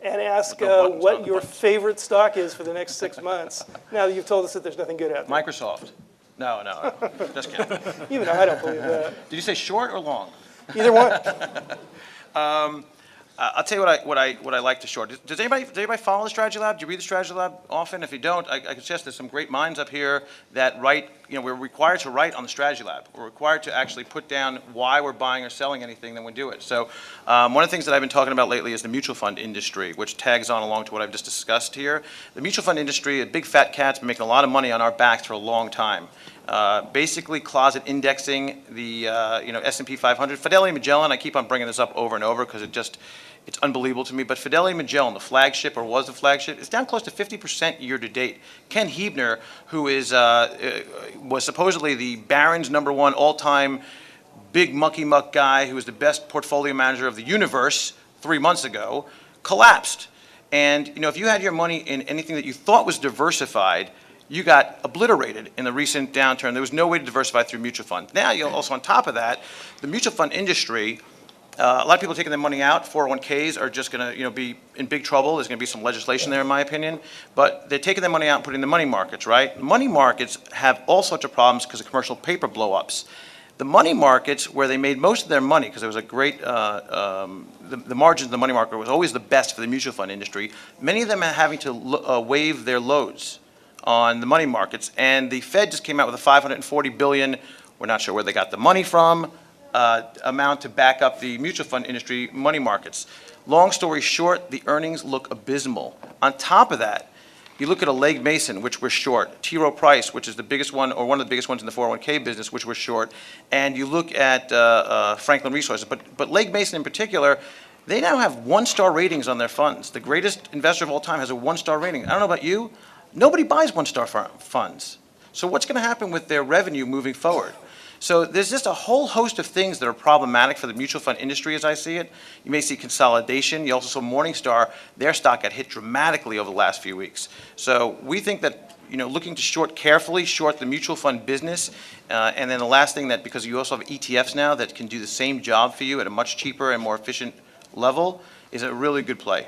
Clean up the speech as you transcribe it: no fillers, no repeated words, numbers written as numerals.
and ask no buttons on what the your buttons. favorite stock is for the next 6 months, now that you've told us that there's nothing good out there. Microsoft. No, just kidding. Even I don't believe that. Did you say short or long? Either one. I'll tell you what I like to short. Does anybody follow the Strategy Lab? Do you read the Strategy Lab often? If you don't, I can suggest there's some great minds up here that write. We're required to write on the Strategy Lab. We're required to actually put down why we're buying or selling anything, then we do it. So one of the things that I've been talking about lately is the mutual fund industry, which tags on along to what I've just discussed here. The mutual fund industry, a big fat cat's been making a lot of money on our backs for a long time. Basically closet indexing the S&P 500. Fidelity Magellan, I keep on bringing this up over and over because it's unbelievable to me, but Fidelity Magellan, the flagship, or was the flagship, is down close to 50% year to date. Ken Hebner, who was supposedly the Barron's #1 all-time big mucky muck guy, who was the best portfolio manager of the universe 3 months ago, collapsed. And if you had your money in anything that you thought was diversified, you got obliterated in the recent downturn. There was no way to diversify through mutual funds. Now, also on top of that, the mutual fund industry, a lot of people taking their money out. 401ks are just going to be in big trouble. There's going to be some legislation there, in my opinion. But they're taking their money out and putting it in the money markets, right? Money markets have all sorts of problems because of commercial paper blow-ups. The money markets, where they made most of their money, because it was a great, the margins of the money market was always the best for the mutual fund industry. Many of them are having to waive their loads on the money markets. And the Fed just came out with a $540 billion, we're not sure where they got the money from, amount to back up the mutual fund industry money markets. Long story short, the earnings look abysmal. On top of that, you look at a Legg Mason, which we're short, T. Rowe Price, which is the biggest one, or one of the biggest ones in the 401k business, which we're short, and you look at Franklin Resources. But Legg Mason in particular, they now have 1-star ratings on their funds. The greatest investor of all time has a 1-star rating. I don't know about you, nobody buys 1-star funds. So what's going to happen with their revenue moving forward? So there's just a whole host of things that are problematic for the mutual fund industry as I see it. You may see consolidation. You also saw Morningstar, their stock got hit dramatically over the last few weeks. So we think that looking to short carefully, short the mutual fund business. And then the last thing, that because you also have ETFs now that can do the same job for you at a much cheaper and more efficient level, is a really good play.